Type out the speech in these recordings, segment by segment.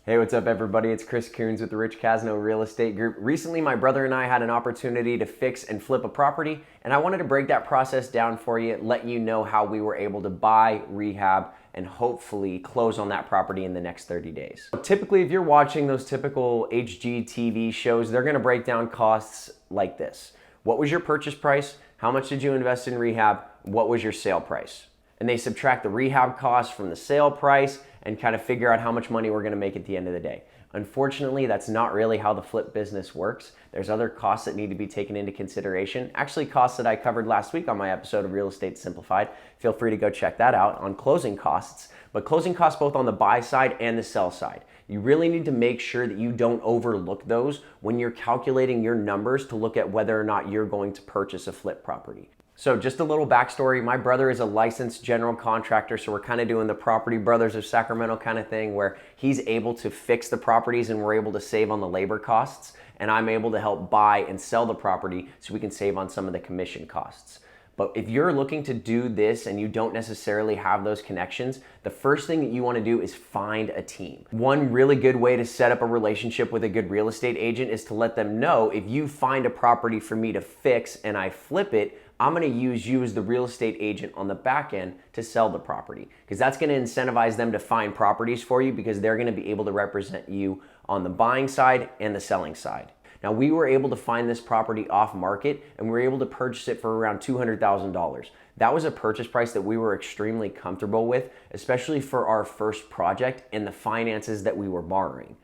Hey, what's up everybody? It's Chris Kunz with the Rich Casno Real Estate Group. Recently, my brother and I had an opportunity to fix and flip a property, and I wanted to break that process down for you, let you know how we were able to buy, rehab, and hopefully close on that property in the next 30 days. Typically, if you're watching those typical HGTV shows, they're gonna break down costs like this. What was your purchase price? How much did you invest in rehab? What was your sale price? And they subtract the rehab cost from the sale price and kind of figure out how much money we're gonna make at the end of the day. Unfortunately, that's not really how the flip business works. There's other costs that need to be taken into consideration. Actually, costs that I covered last week on my episode of Real Estate Simplified. Feel free to go check that out on closing costs. But closing costs both on the buy side and the sell side. You really need to make sure that you don't overlook those when you're calculating your numbers to look at whether or not you're going to purchase a flip property. So just a little backstory, my brother is a licensed general contractor, so we're kind of doing the Property Brothers of Sacramento kind of thing where he's able to fix the properties and we're able to save on the labor costs, and I'm able to help buy and sell the property so we can save on some of the commission costs. But if you're looking to do this and you don't necessarily have those connections, the first thing that you want to do is find a team. One really good way to set up a relationship with a good real estate agent is to let them know, if you find a property for me to fix and I flip it, I'm gonna use you as the real estate agent on the back end to sell the property, because that's gonna incentivize them to find properties for you because they're gonna be able to represent you on the buying side and the selling side. Now, we were able to find this property off market and we were able to purchase it for around $200,000. That was a purchase price that we were extremely comfortable with, especially for our first project and the finances that we were borrowing.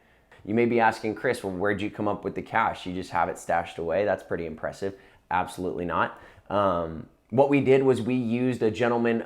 You may be asking, Chris, well, where'd you come up with the cash? You just have it stashed away? That's pretty impressive. Absolutely not. What we did was we used a gentleman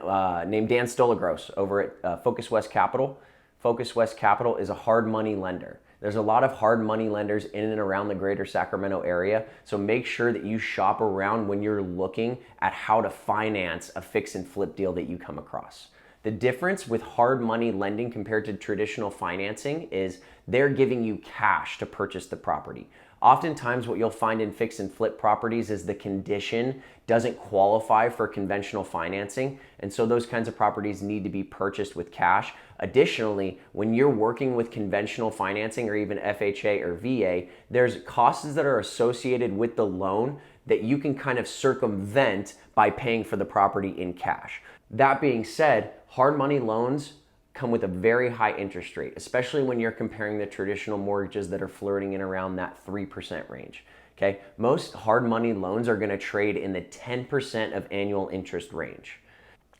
named Dan Stolagros over at Focus West Capital. Focus West Capital is a hard money lender. There's a lot of hard money lenders in and around the greater Sacramento area, so make sure that you shop around when you're looking at how to finance a fix and flip deal that you come across. The difference with hard money lending compared to traditional financing is they're giving you cash to purchase the property. Oftentimes what you'll find in fix and flip properties is the condition doesn't qualify for conventional financing, and so those kinds of properties need to be purchased with cash. Additionally, when you're working with conventional financing or even FHA or VA, there's costs that are associated with the loan that you can kind of circumvent by paying for the property in cash. That being said, hard money loans come with a very high interest rate, especially when you're comparing the traditional mortgages that are flirting in around that 3% range. Okay, most hard money loans are going to trade in the 10% of annual interest range.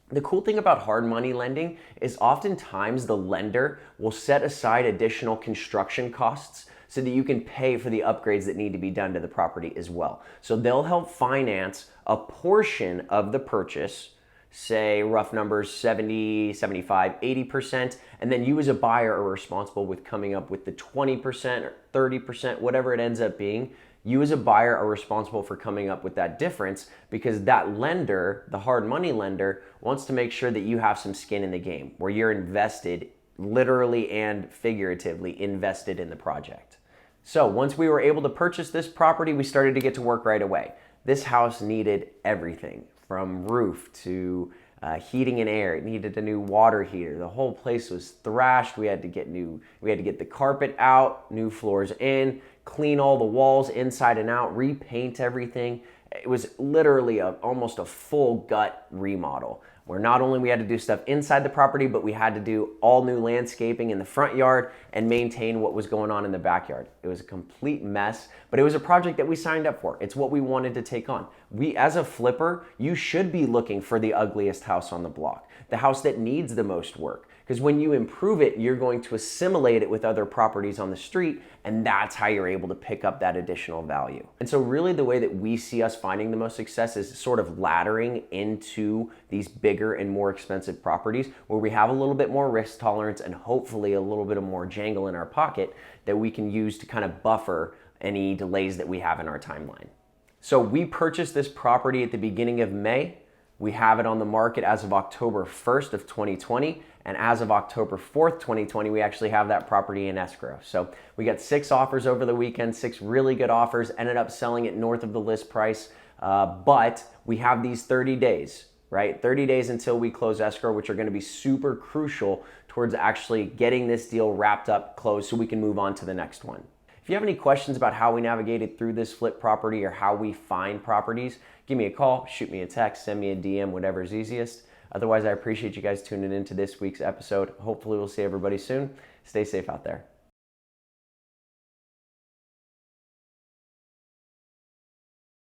The cool thing about hard money lending is oftentimes the lender will set aside additional construction costs so that you can pay for the upgrades that need to be done to the property as well. So they'll help finance a portion of the purchase, say rough numbers 70, 75, 80%, and then you as a buyer are responsible with coming up with the 20% or 30%, whatever it ends up being. You as a buyer are responsible for coming up with that difference because that lender, the hard money lender, wants to make sure that you have some skin in the game where you're invested, literally and figuratively invested in the project. So once we were able to purchase this property, we started to get to work right away. This house needed everything from roof to heating and air. It needed a new water heater. The whole place was thrashed. We had to get the carpet out, new floors in, clean all the walls inside and out, repaint everything. It was literally almost a full gut remodel where not only we had to do stuff inside the property, but we had to do all new landscaping in the front yard and maintain what was going on in the backyard. It was a complete mess, but it was a project that we signed up for. It's what we wanted to take on. We, as a flipper, you should be looking for the ugliest house on the block, the house that needs the most work. Because when you improve it, you're going to assimilate it with other properties on the street, and that's how you're able to pick up that additional value. And so really the way that we see us finding the most success is sort of laddering into these bigger and more expensive properties where we have a little bit more risk tolerance and hopefully a little bit of more jangle in our pocket that we can use to kind of buffer any delays that we have in our timeline. So we purchased this property at the beginning of May. We have it on the market as of October 1st of 2020. And as of October 4th, 2020, we actually have that property in escrow. So we got 6 offers over the weekend, 6 really good offers, ended up selling it north of the list price. But we have these 30 days, right? 30 days until we close escrow, which are going to be super crucial towards actually getting this deal wrapped up, closed, so we can move on to the next one. If you have any questions about how we navigated through this flip property or how we find properties, give me a call, shoot me a text, send me a DM, whatever's easiest. Otherwise, I appreciate you guys tuning in to this week's episode. Hopefully we'll see everybody soon. Stay safe out there.